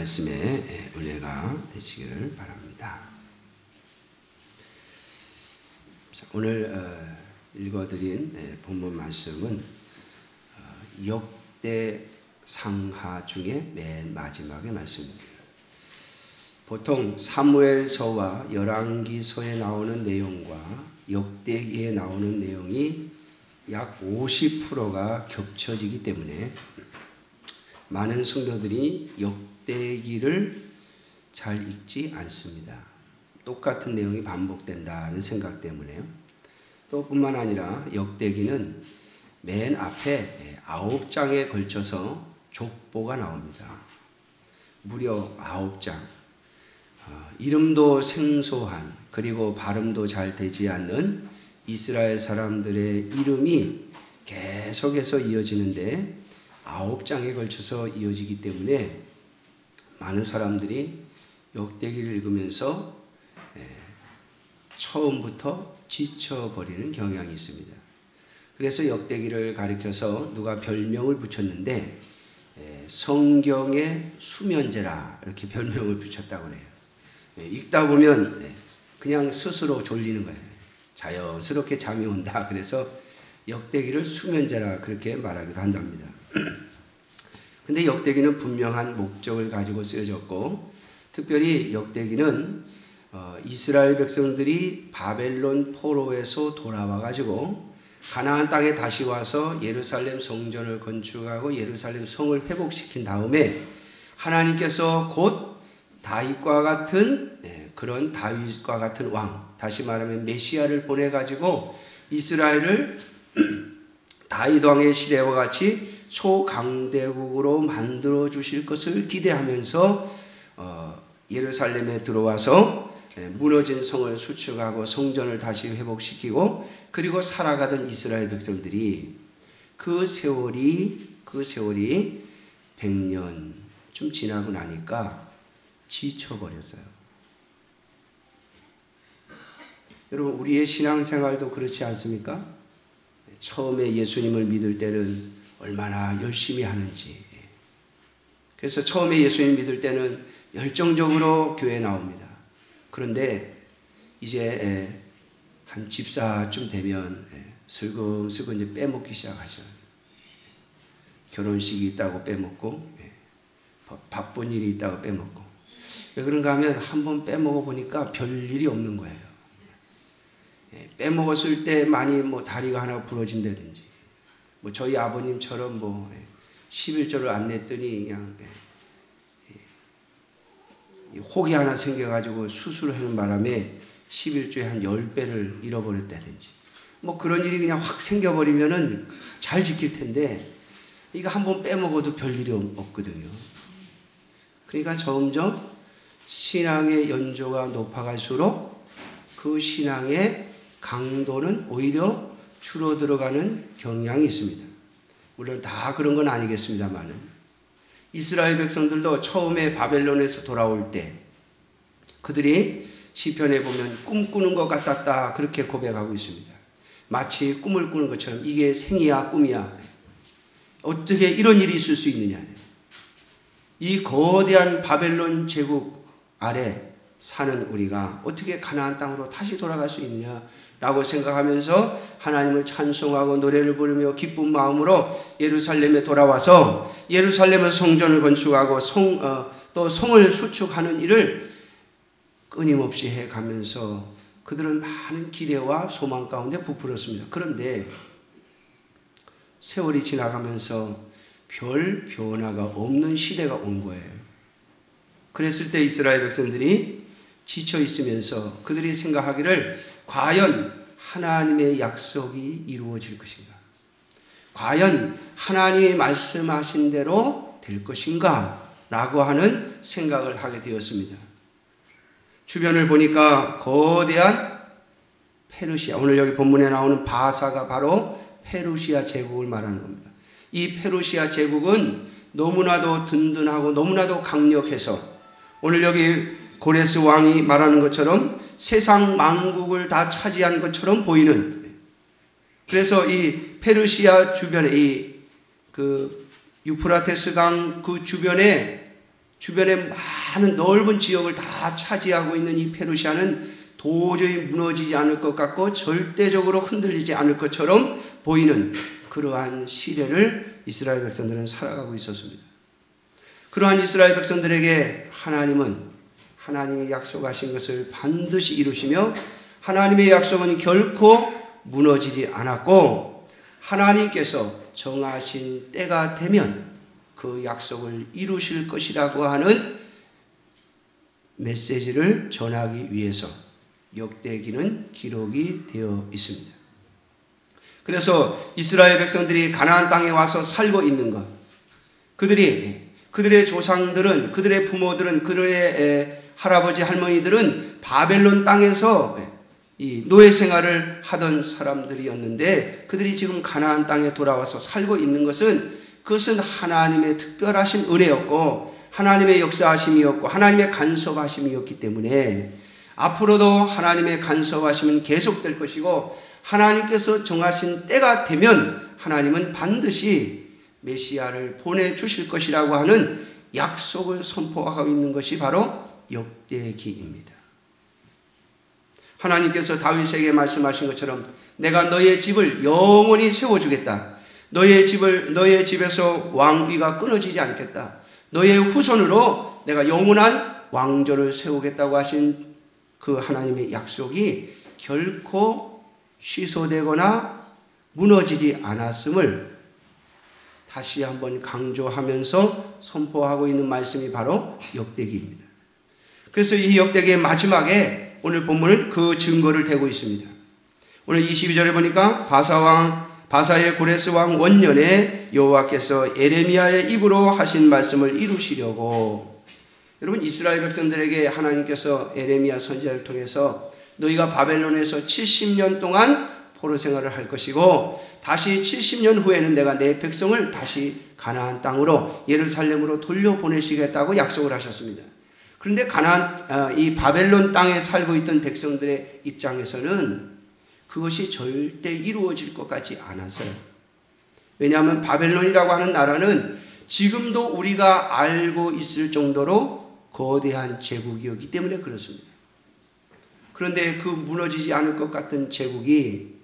말씀의 은혜가 되시기를 바랍니다. 오늘 읽어드린 본문 말씀은 역대상하 중에 맨 마지막의 말씀입니다. 보통 사무엘서와 열왕기서에 나오는 내용과 역대기에 나오는 내용이 약 50%가 겹쳐지기 때문에 많은 성도들이 역대기를 잘 읽지 않습니다. 똑같은 내용이 반복된다는 생각 때문에요. 또 뿐만 아니라 역대기는 맨 앞에 9장에 걸쳐서 족보가 나옵니다. 무려 9장. 이름도 생소한, 그리고 발음도 잘 되지 않는 이스라엘 사람들의 이름이 계속해서 이어지는데 9장에 걸쳐서 이어지기 때문에 많은 사람들이 역대기를 읽으면서 처음부터 지쳐버리는 경향이 있습니다. 그래서 역대기를 가리켜서 누가 별명을 붙였는데 성경의 수면제라 이렇게 별명을 붙였다고 해요. 읽다 보면 그냥 스스로 졸리는 거예요. 자연스럽게 잠이 온다. 그래서 역대기를 수면제라 그렇게 말하기도 한답니다. 근데 역대기는 분명한 목적을 가지고 쓰여졌고, 특별히 역대기는 이스라엘 백성들이 바벨론 포로에서 돌아와 가지고 가나안 땅에 다시 와서 예루살렘 성전을 건축하고 예루살렘 성을 회복시킨 다음에 하나님께서 곧 다윗과 같은 그런 다윗과 같은 왕, 다시 말하면 메시아를 보내 가지고 이스라엘을 다윗 왕의 시대와 같이 초강대국으로 만들어 주실 것을 기대하면서 예루살렘에 들어와서 무너진 성을 수축하고 성전을 다시 회복시키고, 그리고 살아가던 이스라엘 백성들이 그 세월이 100년 좀 지나고 나니까 지쳐버렸어요. 여러분, 우리의 신앙생활도 그렇지 않습니까? 처음에 예수님을 믿을 때는 얼마나 열심히 하는지. 그래서 처음에 예수님 믿을 때는 열정적으로 교회에 나옵니다. 그런데 이제 한 집사쯤 되면 슬금슬금 이제 빼먹기 시작하죠. 결혼식이 있다고 빼먹고, 바쁜 일이 있다고 빼먹고. 왜 그런가 하면 한번 빼먹어 보니까 별 일이 없는 거예요. 빼먹었을 때 많이 다리가 하나 부러진다든지, 저희 아버님처럼 11조를 안 냈더니 그냥 혹이 하나 생겨가지고 수술을 하는 바람에 11조에 한 10배를 잃어버렸다든지, 그런 일이 그냥 확 생겨버리면은 잘 지킬 텐데, 이거 한번 빼먹어도 별 일이 없거든요. 그러니까 점점 신앙의 연조가 높아갈수록 그 신앙의 강도는 오히려 줄어들어가는 경향이 있습니다. 물론 다 그런 건 아니겠습니다만은, 이스라엘 백성들도 처음에 바벨론에서 돌아올 때 그들이 시편에 보면 꿈꾸는 것 같았다 그렇게 고백하고 있습니다. 마치 꿈을 꾸는 것처럼 이게 생이야 꿈이야, 어떻게 이런 일이 있을 수 있느냐. 이 거대한 바벨론 제국 아래 사는 우리가 어떻게 가나안 땅으로 다시 돌아갈 수 있느냐라고 생각하면서 하나님을 찬송하고 노래를 부르며 기쁜 마음으로 예루살렘에 돌아와서 예루살렘의 성전을 건축하고 또 성을 수축하는 일을 끊임없이 해가면서 그들은 많은 기대와 소망 가운데 부풀었습니다. 그런데 세월이 지나가면서 별 변화가 없는 시대가 온 거예요. 그랬을 때 이스라엘 백성들이 지쳐 있으면서 그들이 생각하기를, 과연 하나님의 약속이 이루어질 것인가? 과연 하나님이 말씀하신 대로 될 것인가? 라고 하는 생각을 하게 되었습니다. 주변을 보니까 거대한 페르시아, 오늘 여기 본문에 나오는 바사가 바로 페르시아 제국을 말하는 겁니다. 이 페르시아 제국은 너무나도 든든하고 너무나도 강력해서 오늘 여기 고레스 왕이 말하는 것처럼 세상 만국을 다 차지한 것처럼 보이는, 그래서 이 페르시아 주변에 이 유프라테스 강 그 주변에 주변에 많은 넓은 지역을 다 차지하고 있는 이 페르시아는 도저히 무너지지 않을 것 같고 절대적으로 흔들리지 않을 것처럼 보이는 그러한 시대를 이스라엘 백성들은 살아가고 있었습니다. 그러한 이스라엘 백성들에게 하나님은 하나님이 약속하신 것을 반드시 이루시며 하나님의 약속은 결코 무너지지 않았고 하나님께서 정하신 때가 되면 그 약속을 이루실 것이라고 하는 메시지를 전하기 위해서 역대기는 기록이 되어 있습니다. 그래서 이스라엘 백성들이 가나안 땅에 와서 살고 있는 것, 그들의 조상들은, 그들의 부모들은, 그들의 할아버지 할머니들은 바벨론 땅에서 이 노예 생활을 하던 사람들이었는데 그들이 지금 가나안 땅에 돌아와서 살고 있는 것은 그것은 하나님의 특별하신 은혜였고 하나님의 역사하심이었고 하나님의 간섭하심이었기 때문에 앞으로도 하나님의 간섭하심은 계속될 것이고 하나님께서 정하신 때가 되면 하나님은 반드시 메시아를 보내주실 것이라고 하는 약속을 선포하고 있는 것이 바로 역대기입니다. 하나님께서 다윗에게 말씀하신 것처럼 내가 너의 집을 영원히 세워주겠다. 너의 집에서 왕위가 끊어지지 않겠다. 너의 후손으로 내가 영원한 왕조를 세우겠다고 하신 그 하나님의 약속이 결코 취소되거나 무너지지 않았음을 다시 한번 강조하면서 선포하고 있는 말씀이 바로 역대기입니다. 그래서 이 역대기의 마지막에 오늘 본문은 그 증거를 대고 있습니다. 오늘 22절에 보니까 바사의 고레스 왕 원년에 여호와께서 에레미야의 입으로 하신 말씀을 이루시려고. 여러분, 이스라엘 백성들에게 하나님께서 에레미야 선지자를 통해서 너희가 바벨론에서 70년 동안 포로 생활을 할 것이고 다시 70년 후에는 내가 내 백성을 다시 가나안 땅으로 예루살렘으로 돌려보내시겠다고 약속을 하셨습니다. 그런데 이 바벨론 땅에 살고 있던 백성들의 입장에서는 그것이 절대 이루어질 것 같지 않았어요. 왜냐하면 바벨론이라고 하는 나라는 지금도 우리가 알고 있을 정도로 거대한 제국이었기 때문에 그렇습니다. 그런데 그 무너지지 않을 것 같은 제국이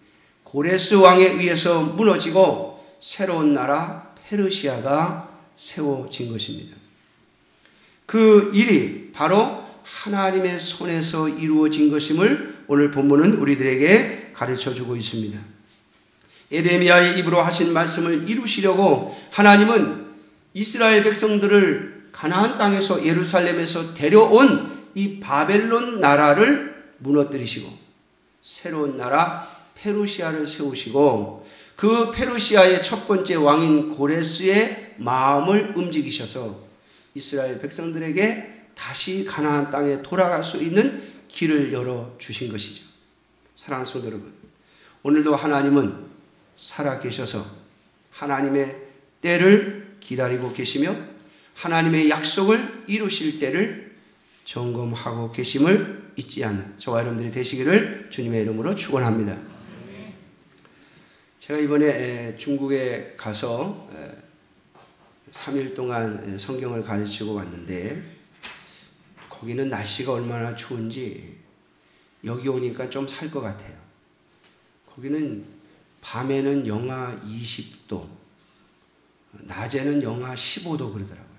고레스 왕에 의해서 무너지고 새로운 나라 페르시아가 세워진 것입니다. 그 일이 바로 하나님의 손에서 이루어진 것임을 오늘 본문은 우리들에게 가르쳐주고 있습니다. 에레미야의 입으로 하신 말씀을 이루시려고 하나님은 이스라엘 백성들을 가나안 땅에서 예루살렘에서 데려온 이 바벨론 나라를 무너뜨리시고 새로운 나라 페르시아를 세우시고 그 페르시아의 첫 번째 왕인 고레스의 마음을 움직이셔서 이스라엘 백성들에게 다시 가나안 땅에 돌아갈 수 있는 길을 열어주신 것이죠. 사랑하는 성도 여러분, 오늘도 하나님은 살아계셔서 하나님의 때를 기다리고 계시며 하나님의 약속을 이루실 때를 점검하고 계심을 잊지 않는 저와 여러분들이 되시기를 주님의 이름으로 축원합니다. 제가 이번에 중국에 가서 3일 동안 성경을 가르치고 왔는데 거기는 날씨가 얼마나 추운지 여기 오니까 좀 살 것 같아요. 거기는 밤에는 영하 20도, 낮에는 영하 15도 그러더라고요.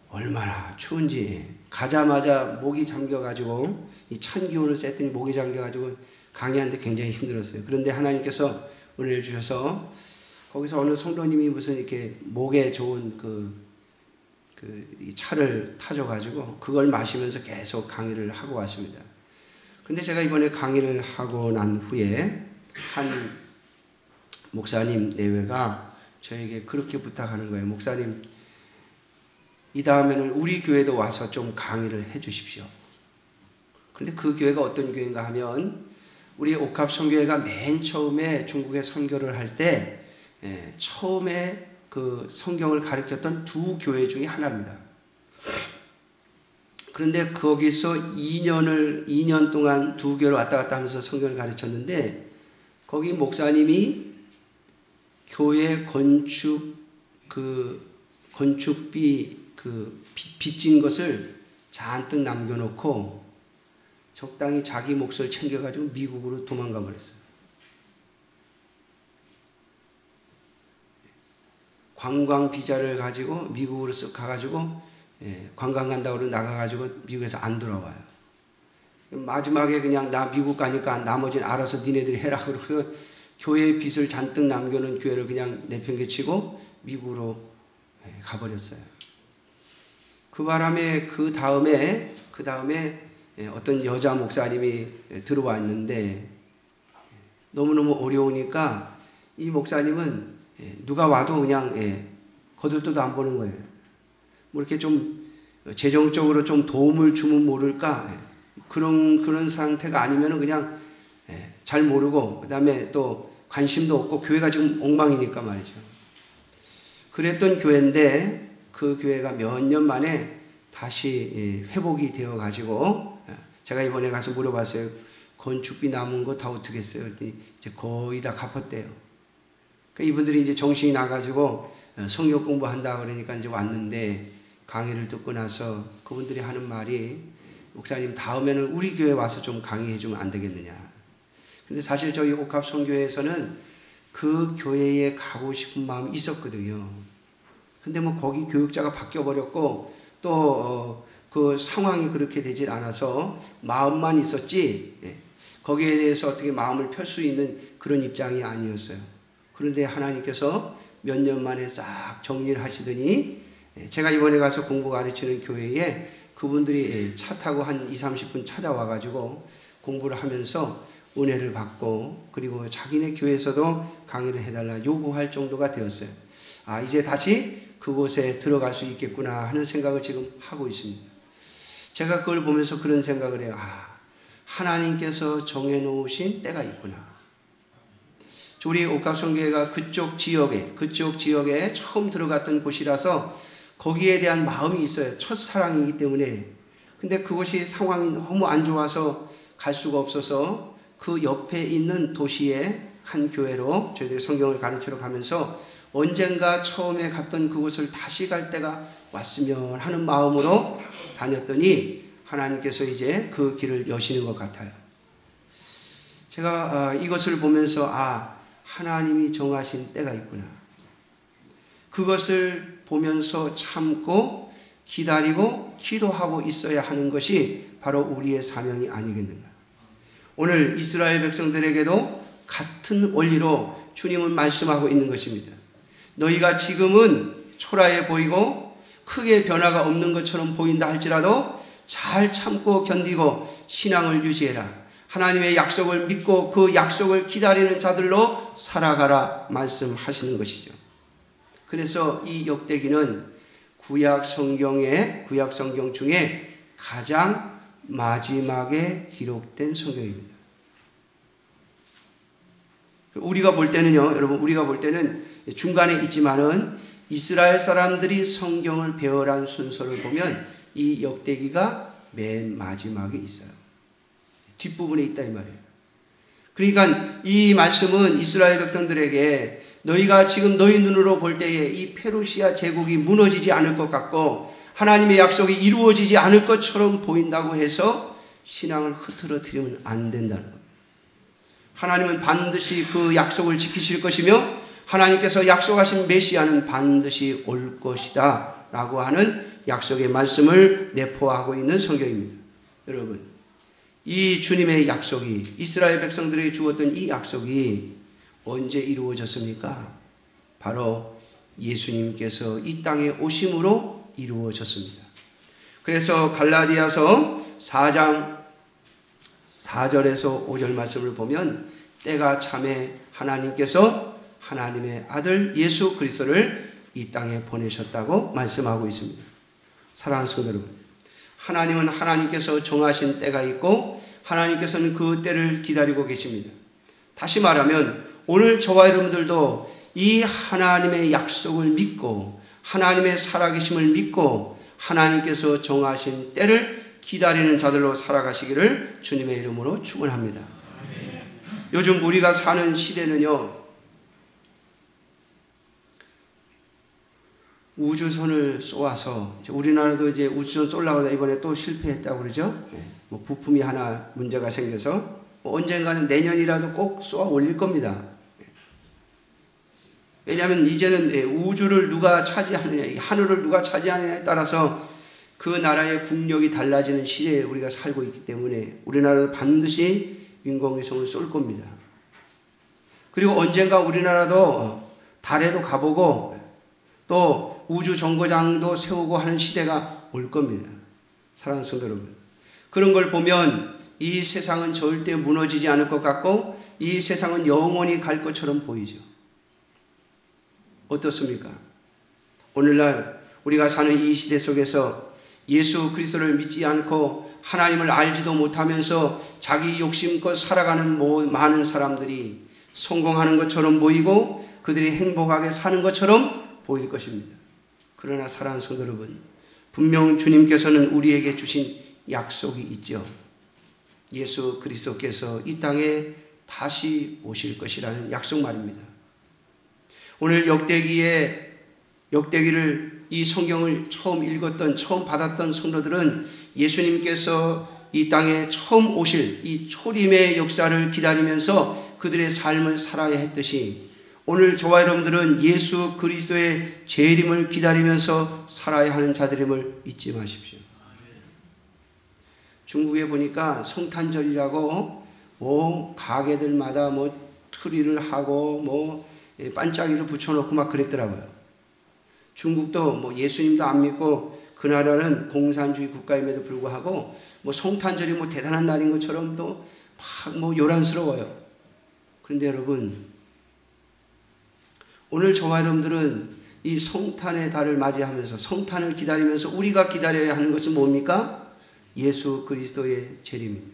얼마나 추운지 가자마자 목이 잠겨가지고 이 찬 기운을 쐈더니 목이 잠겨가지고 강의하는데 굉장히 힘들었어요. 그런데 하나님께서 은혜를 주셔서 거기서 어느 성도님이 무슨 이렇게 목에 좋은 이 차를 타줘가지고 그걸 마시면서 계속 강의를 하고 왔습니다. 근데 제가 이번에 강의를 하고 난 후에 한 목사님 내외가 저에게 그렇게 부탁하는 거예요. 목사님, 이 다음에는 우리 교회도 와서 좀 강의를 해 주십시오. 근데 그 교회가 어떤 교회인가 하면 우리 옥합 선교회가 맨 처음에 중국에 선교를 할 때 처음에 그 성경을 가르쳤던 두 교회 중에 하나입니다. 그런데 거기서 2년 동안 두 교회를 왔다 갔다 하면서 성경을 가르쳤는데 거기 목사님이 교회 건축비 빚진 것을 잔뜩 남겨놓고 적당히 자기 몫을 챙겨가지고 미국으로 도망가 버렸어요. 관광 비자를 가지고 미국으로 쓱 가가지고 관광 간다고 나가가지고 미국에서 안 돌아와요. 마지막에 그냥 나 미국 가니까 나머지는 알아서 니네들이 해라 그러고 교회의 빚을 잔뜩 남겨놓은 교회를 그냥 내팽개치고 미국으로 가버렸어요. 그 바람에 그 다음에 어떤 여자 목사님이 들어왔는데 너무너무 어려우니까 이 목사님은 누가 와도 그냥 거들떠도 안 보는 거예요. 뭐 이렇게 좀 재정적으로 좀 도움을 주면 모를까 그런 상태가 아니면은 그냥 잘 모르고 그다음에 또 관심도 없고 교회가 지금 엉망이니까 말이죠. 그랬던 교회인데 그 교회가 몇 년 만에 다시 회복이 되어 가지고 제가 이번에 가서 물어봤어요. 건축비 남은 거 다 어떻게 했어요? 그랬더니 이제 거의 다 갚았대요. 그러니까 이분들이 이제 정신이 나가지고 성경 공부한다 그러니까 이제 왔는데 강의를 듣고 나서 그분들이 하는 말이 목사님 다음에는 우리 교회 와서 좀 강의해 주면 안 되겠느냐. 근데 사실 저희 옥합성교회에서는 그 교회에 가고 싶은 마음이 있었거든요. 근데 뭐 거기 교육자가 바뀌어 버렸고 또 그 상황이 그렇게 되질 않아서 마음만 있었지 거기에 대해서 어떻게 마음을 펼 수 있는 그런 입장이 아니었어요. 그런데 하나님께서 몇 년 만에 싹 정리를 하시더니 제가 이번에 가서 공부 가르치는 교회에 그분들이 차 타고 한 20-30분 찾아와가지고 공부를 하면서 은혜를 받고 그리고 자기네 교회에서도 강의를 해달라 요구할 정도가 되었어요. 아, 이제 다시 그곳에 들어갈 수 있겠구나 하는 생각을 지금 하고 있습니다. 제가 그걸 보면서 그런 생각을 해요. 아, 하나님께서 정해놓으신 때가 있구나. 우리 옥합성교회가 그쪽 지역에 처음 들어갔던 곳이라서 거기에 대한 마음이 있어요. 첫사랑이기 때문에. 근데 그곳이 상황이 너무 안 좋아서 갈 수가 없어서 그 옆에 있는 도시의 한 교회로 저희들이 성경을 가르치러 가면서 언젠가 처음에 갔던 그곳을 다시 갈 때가 왔으면 하는 마음으로 다녔더니 하나님께서 이제 그 길을 여시는 것 같아요. 제가 이것을 보면서 하나님이 정하신 때가 있구나. 그것을 보면서 참고 기다리고 기도하고 있어야 하는 것이 바로 우리의 사명이 아니겠는가. 오늘 이스라엘 백성들에게도 같은 원리로 주님은 말씀하고 있는 것입니다. 너희가 지금은 초라해 보이고 크게 변화가 없는 것처럼 보인다 할지라도 잘 참고 견디고 신앙을 유지해라. 하나님의 약속을 믿고 그 약속을 기다리는 자들로 살아가라 말씀하시는 것이죠. 그래서 이 역대기는 구약 성경 중에 가장 마지막에 기록된 성경입니다. 우리가 볼 때는요, 여러분, 우리가 볼 때는 중간에 있지만은 이스라엘 사람들이 성경을 배열한 순서를 보면 이 역대기가 맨 마지막에 있어요. 뒷부분에 있다 이 말이에요. 그러니까 이 말씀은 이스라엘 백성들에게 너희가 지금 너희 눈으로 볼 때에 이 페르시아 제국이 무너지지 않을 것 같고 하나님의 약속이 이루어지지 않을 것처럼 보인다고 해서 신앙을 흐트러뜨리면 안 된다는 거예요. 하나님은 반드시 그 약속을 지키실 것이며 하나님께서 약속하신 메시아는 반드시 올 것이다 라고 하는 약속의 말씀을 내포하고 있는 성경입니다. 여러분, 이 주님의 약속이 이스라엘 백성들에게 주었던 이 약속이 언제 이루어졌습니까? 바로 예수님께서 이 땅에 오심으로 이루어졌습니다. 그래서 갈라디아서 4장 4절에서 5절 말씀을 보면 때가 참에 하나님께서 하나님의 아들 예수 그리스도를 이 땅에 보내셨다고 말씀하고 있습니다. 사랑하는 성도 여러분, 하나님은 하나님께서 정하신 때가 있고 하나님께서는 그 때를 기다리고 계십니다. 다시 말하면 오늘 저와 여러분들도 이 하나님의 약속을 믿고 하나님의 살아계심을 믿고 하나님께서 정하신 때를 기다리는 자들로 살아가시기를 주님의 이름으로 축원합니다. 요즘 우리가 사는 시대는요, 우주선을 쏘아서, 우리나라도 이제 우주선 쏠라고 이번에 또 실패했다고 그러죠. 뭐 부품이 하나 문제가 생겨서 언젠가는 내년이라도 꼭 쏘아 올릴 겁니다. 왜냐하면 이제는 우주를 누가 차지하느냐, 하늘을 누가 차지하느냐에 따라서 그 나라의 국력이 달라지는 시대에 우리가 살고 있기 때문에 우리나라도 반드시 인공위성을 쏠 겁니다. 그리고 언젠가 우리나라도 달에도 가보고 또 우주 정거장도 세우고 하는 시대가 올 겁니다. 사랑하는 성도 여러분, 그런 걸 보면 이 세상은 절대 무너지지 않을 것 같고 이 세상은 영원히 갈 것처럼 보이죠. 어떻습니까? 오늘날 우리가 사는 이 시대 속에서 예수 그리스도를 믿지 않고 하나님을 알지도 못하면서 자기 욕심껏 살아가는 많은 사람들이 성공하는 것처럼 보이고 그들이 행복하게 사는 것처럼 보일 것입니다. 그러나 사랑하는 성도 여러분, 분명 주님께서는 우리에게 주신 약속이 있죠. 예수 그리스도께서 이 땅에 다시 오실 것이라는 약속 말입니다. 오늘 역대기를 이 성경을 처음 읽었던, 처음 받았던 성도들은 예수님께서 이 땅에 처음 오실 이 초림의 역사를 기다리면서 그들의 삶을 살아야 했듯이 오늘 저와 여러분들은 예수 그리스도의 재림을 기다리면서 살아야 하는 자들임을 잊지 마십시오. 중국에 보니까 성탄절이라고 가게들마다 트리를 하고 반짝이를 붙여놓고 막 그랬더라고요. 중국도 예수님도 안 믿고 그 나라는 공산주의 국가임에도 불구하고 성탄절이 대단한 날인 것처럼 또 막 요란스러워요. 그런데 여러분, 오늘 저와 여러분들은 이 성탄의 달을 맞이하면서 성탄을 기다리면서 우리가 기다려야 하는 것은 뭡니까? 예수 그리스도의 재림입니다.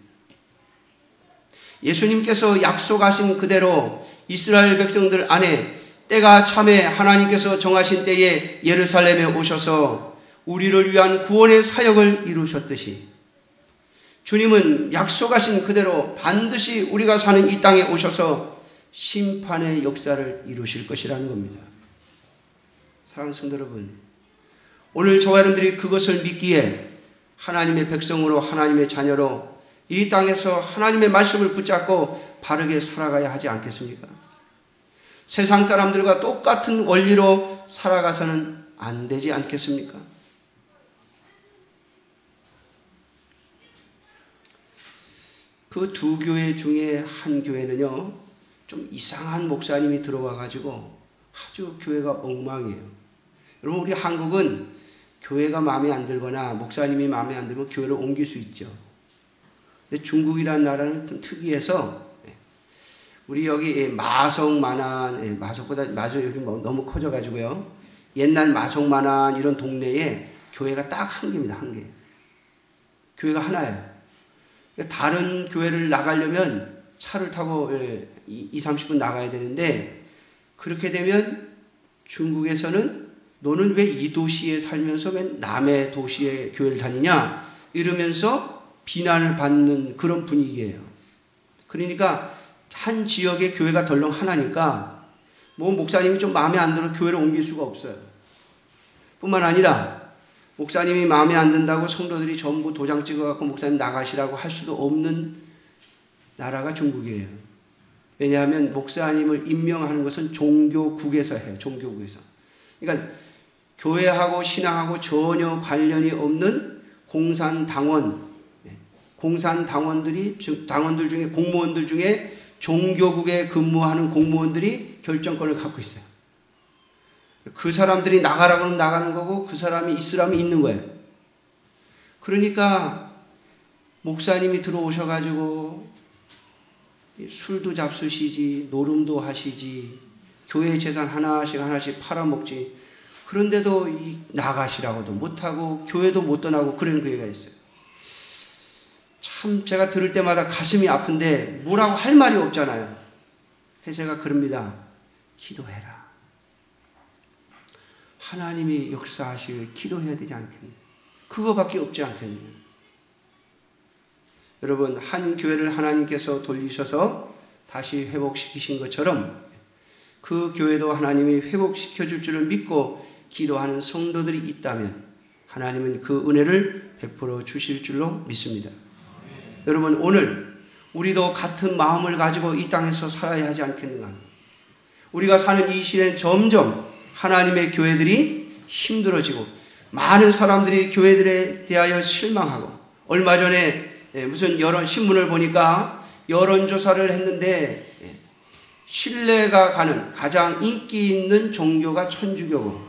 예수님께서 약속하신 그대로 이스라엘 백성들 안에 때가 참에 하나님께서 정하신 때에 예루살렘에 오셔서 우리를 위한 구원의 사역을 이루셨듯이 주님은 약속하신 그대로 반드시 우리가 사는 이 땅에 오셔서 심판의 역사를 이루실 것이라는 겁니다. 사랑하는 성도 여러분, 오늘 저와 여러분들이 그것을 믿기에 하나님의 백성으로 하나님의 자녀로 이 땅에서 하나님의 말씀을 붙잡고 바르게 살아가야 하지 않겠습니까? 세상 사람들과 똑같은 원리로 살아가서는 안 되지 않겠습니까? 그 두 교회 중에 한 교회는요, 좀 이상한 목사님이 들어와가지고 아주 교회가 엉망이에요. 여러분, 우리 한국은 교회가 마음에 안 들거나 목사님이 마음에 안 들면 교회를 옮길 수 있죠. 근데 중국이라는 나라는 좀 특이해서 우리 여기 마성만한, 마성보다 요즘 너무 커져가지고요. 옛날 마성만한 이런 동네에 교회가 딱 한 개입니다. 한 개. 교회가 하나예요. 다른 교회를 나가려면 차를 타고 20-30분 나가야 되는데 그렇게 되면 중국에서는 너는 왜 이 도시에 살면서 왜 남의 도시에 교회를 다니냐 이러면서 비난을 받는 그런 분위기예요. 그러니까 한 지역의 교회가 덜렁 하나니까 목사님이 좀 마음에 안 들어 교회를 옮길 수가 없어요. 뿐만 아니라 목사님이 마음에 안 든다고 성도들이 전부 도장 찍어갖고 목사님 나가시라고 할 수도 없는 나라가 중국이에요. 왜냐하면 목사님을 임명하는 것은 종교국에서 해요. 종교국에서. 그러니까 교회하고 신앙하고 전혀 관련이 없는 당원들 중에 공무원들 중에 종교국에 근무하는 공무원들이 결정권을 갖고 있어요. 그 사람들이 나가라고 하면 나가는 거고 그 사람이 있으라면 있는 거예요. 그러니까 목사님이 들어오셔가지고 술도 잡수시지, 노름도 하시지, 교회 재산 하나씩 팔아먹지. 그런데도 나가시라고도 못하고 교회도 못 떠나고 그런 교회가 있어요. 참 제가 들을 때마다 가슴이 아픈데 뭐라고 할 말이 없잖아요. 그래서 제가 그럽니다. 기도해라. 하나님이 역사하시길 기도해야 되지 않겠냐. 그거밖에 없지 않겠냐. 여러분, 한 교회를 하나님께서 돌리셔서 다시 회복시키신 것처럼 그 교회도 하나님이 회복시켜 줄 줄을 믿고 기도하는 성도들이 있다면 하나님은 그 은혜를 베풀어 주실 줄로 믿습니다. 여러분, 오늘 우리도 같은 마음을 가지고 이 땅에서 살아야 하지 않겠는가? 우리가 사는 이 시대는 점점 하나님의 교회들이 힘들어지고 많은 사람들이 교회들에 대하여 실망하고, 얼마 전에 무슨 신문을 보니까 여론조사를 했는데 신뢰가 가는 가장 인기 있는 종교가 천주교고,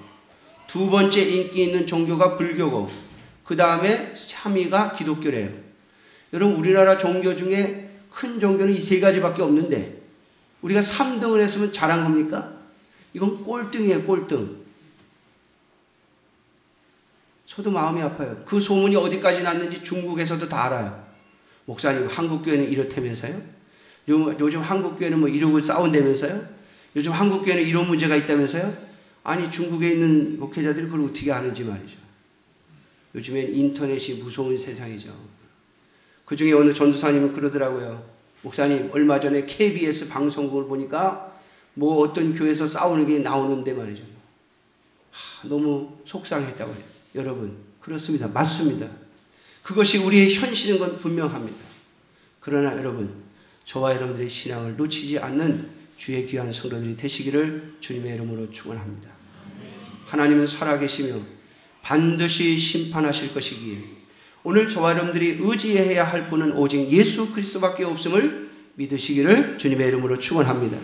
두 번째 인기 있는 종교가 불교고, 그 다음에 3위가 기독교래요. 여러분, 우리나라 종교 중에 큰 종교는 이 세 가지밖에 없는데 우리가 3등을 했으면 잘한 겁니까? 이건 꼴등이에요, 꼴등. 저도 마음이 아파요. 그 소문이 어디까지 났는지 중국에서도 다 알아요. 목사님, 한국교회는 이렇다면서요? 요즘 한국교회는 뭐 이러고 싸운다면서요? 요즘 한국교회는 이런 문제가 있다면서요? 아니, 중국에 있는 목회자들이 그걸 어떻게 아는지 말이죠. 요즘엔 인터넷이 무서운 세상이죠. 그 중에 어느 전도사님은 그러더라고요. 목사님, 얼마 전에 KBS 방송국을 보니까 뭐 어떤 교회에서 싸우는 게 나오는데 말이죠. 너무 속상했다고 해요. 여러분, 그렇습니다. 맞습니다. 그것이 우리의 현실인 건 분명합니다. 그러나 여러분, 저와 여러분들의 신앙을 놓치지 않는 주의 귀한 성도들이 되시기를 주님의 이름으로 축원합니다. 하나님은 살아계시며 반드시 심판하실 것이기에 오늘 저와 여러분들이 의지해야 할 분은 오직 예수 그리스도밖에 없음을 믿으시기를 주님의 이름으로 축원합니다.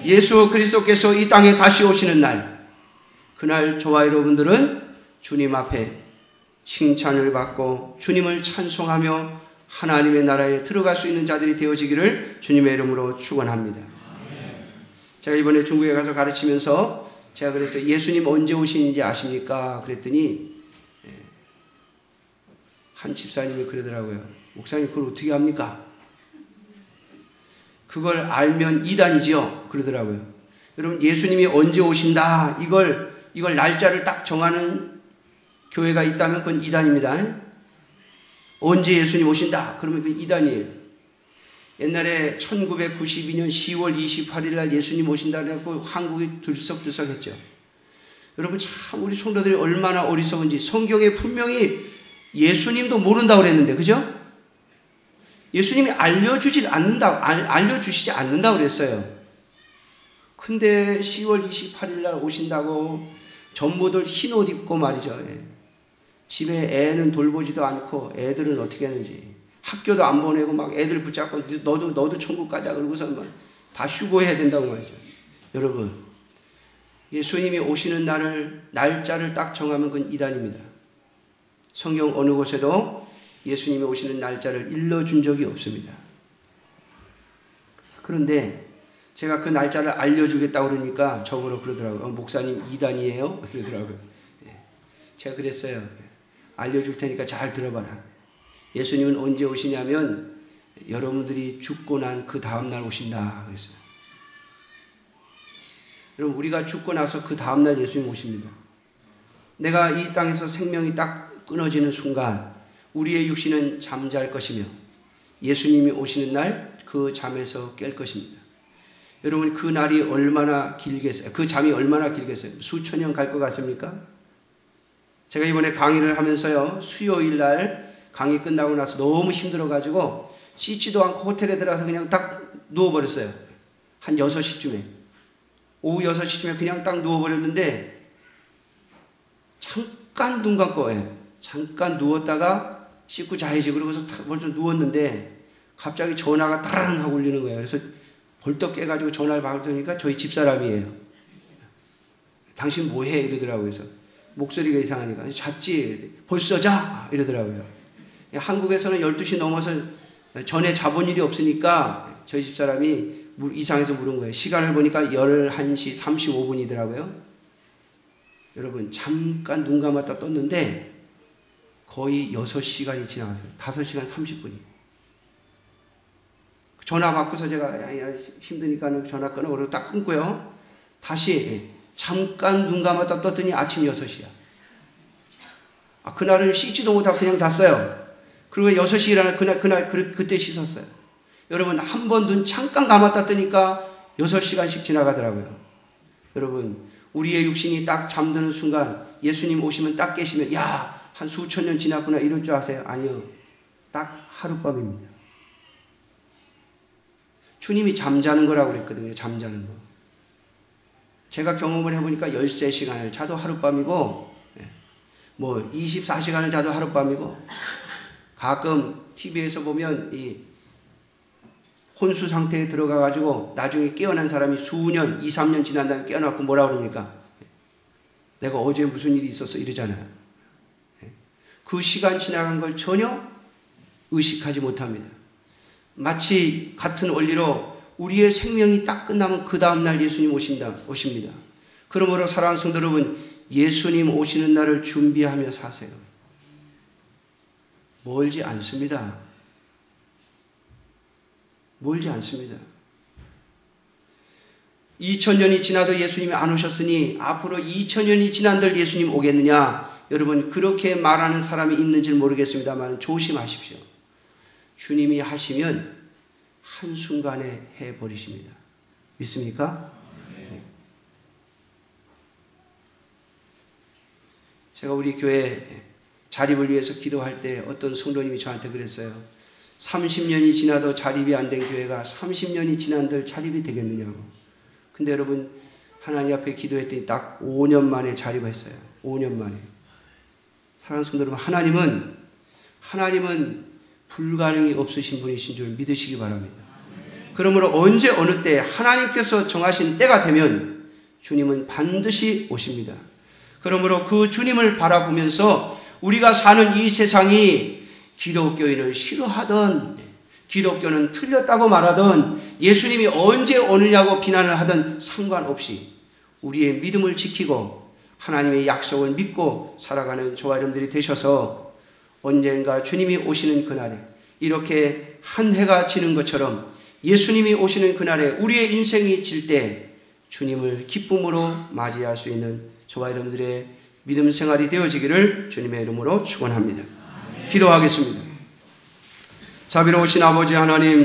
예수 그리스도께서 이 땅에 다시 오시는 날, 그날 저와 여러분들은 주님 앞에 칭찬을 받고 주님을 찬송하며 하나님의 나라에 들어갈 수 있는 자들이 되어지기를 주님의 이름으로 축원합니다. 제가 이번에 중국에 가서 가르치면서 제가 그래서 예수님 언제 오시는지 아십니까? 그랬더니 한 집사님이 그러더라고요. 목사님, 그걸 어떻게 합니까? 그걸 알면 이단이지요. 그러더라고요. 여러분, 예수님이 언제 오신다, 이걸 날짜를 딱 정하는 교회가 있다면 그건 이단입니다. 언제 예수님 오신다, 그러면 그건 이단이에요. 옛날에 1992년 10월 28일 날 예수님 오신다 그래갖고 한국이 들썩들썩했죠. 여러분, 참 우리 성도들이 얼마나 어리석은지. 성경에 분명히 예수님도 모른다고 그랬는데, 그죠? 예수님이 알려주시지 않는다고 그랬어요. 근데 10월 28일 날 오신다고 전부들 흰 옷 입고 말이죠. 집에 애는 돌보지도 않고 애들은 어떻게 하는지, 학교도 안 보내고 막 애들 붙잡고 너도 천국 가자 그러고서 막 다 휴고해야 된다고 말이죠. 여러분, 예수님이 오시는 날짜를 딱 정하면 그건 이단입니다. 성경 어느 곳에도 예수님이 오시는 날짜를 일러준 적이 없습니다. 그런데 제가 그 날짜를 알려주겠다고 그러니까 저보러 그러더라고요. 목사님, 이단이에요? 그러더라고요. 제가 그랬어요. 알려줄 테니까 잘 들어봐라. 예수님은 언제 오시냐면 여러분들이 죽고 난 그 다음날 오신다 그랬어요. 여러분, 우리가 죽고 나서 그 다음날 예수님 오십니다. 내가 이 땅에서 생명이 딱 끊어지는 순간 우리의 육신은 잠잘 것이며 예수님이 오시는 날 그 잠에서 깰 것입니다. 여러분, 그 날이 얼마나 길겠어요? 그 잠이 얼마나 길겠어요? 수천 년 갈 것 같습니까? 제가 이번에 강의를 하면서요, 수요일 날 강의 끝나고 나서 너무 힘들어가지고 씻지도 않고 호텔에 들어가서 그냥 딱 누워버렸어요. 한 6시쯤에. 오후 6시쯤에 그냥 딱 누워버렸는데 잠깐 눈 감고 잠깐 누웠다가 씻고 자야지 그러고서 벌써 누웠는데 갑자기 전화가 따라랑 하고 울리는 거예요. 그래서 벌떡 깨가지고 전화를 받으니까 저희 집사람이에요. 당신 뭐해? 이러더라고요. 그래서 목소리가 이상하니까 잤지? 벌써 자? 이러더라고요. 한국에서는 12시 넘어서 전에 자본 일이 없으니까 저희 집사람이 이상해서 물은 거예요. 시간을 보니까 11시 35분이더라고요. 여러분, 잠깐 눈 감았다 떴는데 거의 6시간이 지나갔어요. 5시간 30분이. 전화 받고서 제가 힘드니까 전화 끊어 그러고 딱 끊고요. 다시 잠깐 눈 감았다 떴더니 아침 6시야. 그날은 씻지도 못하고 그냥 잤어요. 그리고 6시 일어나 그때 씻었어요. 여러분, 한 번 눈 잠깐 감았다 뜨니까 6시간씩 지나가더라고요. 여러분, 우리의 육신이 딱 잠드는 순간 예수님 오시면 딱 깨시면 야, 한 수천 년 지났구나 이럴 줄 아세요? 아니요. 딱 하룻밤입니다. 주님이 잠자는 거라고 그랬거든요. 잠자는 거. 제가 경험을 해보니까 13시간을 자도 하룻밤이고 뭐 24시간을 자도 하룻밤이고 가끔 TV에서 보면 이 혼수 상태에 들어가가지고 나중에 깨어난 사람이 수년, 2, 3년 지난 다음에 깨어나고 뭐라 그럽니까? 내가 어제 무슨 일이 있었어 이러잖아요. 그 시간 지나간 걸 전혀 의식하지 못합니다. 마치 같은 원리로 우리의 생명이 딱 끝나면 그 다음날 예수님 오십니다. 그러므로 사랑하는 성도 여러분, 예수님 오시는 날을 준비하며 사세요. 멀지 않습니다. 멀지 않습니다. 2000년이 지나도 예수님이 안 오셨으니 앞으로 2000년이 지난들 예수님 오겠느냐? 여러분 그렇게 말하는 사람이 있는지는 모르겠습니다만 조심하십시오. 주님이 하시면 한순간에 해버리십니다. 믿습니까? 네. 제가 우리 교회 자립을 위해서 기도할 때 어떤 성도님이 저한테 그랬어요. 30년이 지나도 자립이 안 된 교회가 30년이 지난들 자립이 되겠느냐고. 근데 여러분 하나님 앞에 기도했더니 딱 5년 만에 자립했어요. 5년 만에. 사랑하는 성도 여러분, 하나님은 불가능이 없으신 분이신 줄 믿으시기 바랍니다. 그러므로 언제 어느 때 하나님께서 정하신 때가 되면 주님은 반드시 오십니다. 그러므로 그 주님을 바라보면서 우리가 사는 이 세상이 기독교인을 싫어하던, 기독교는 틀렸다고 말하던, 예수님이 언제 오느냐고 비난을 하던 상관없이 우리의 믿음을 지키고 하나님의 약속을 믿고 살아가는 저와 여러분들이 되셔서 언젠가 주님이 오시는 그날에 이렇게 한 해가 지는 것처럼 예수님이 오시는 그날에 우리의 인생이 질 때 주님을 기쁨으로 맞이할 수 있는 저와 여러분들의 믿음 생활이 되어지기를 주님의 이름으로 축원합니다. 기도하겠습니다. 자비로우신 아버지 하나님,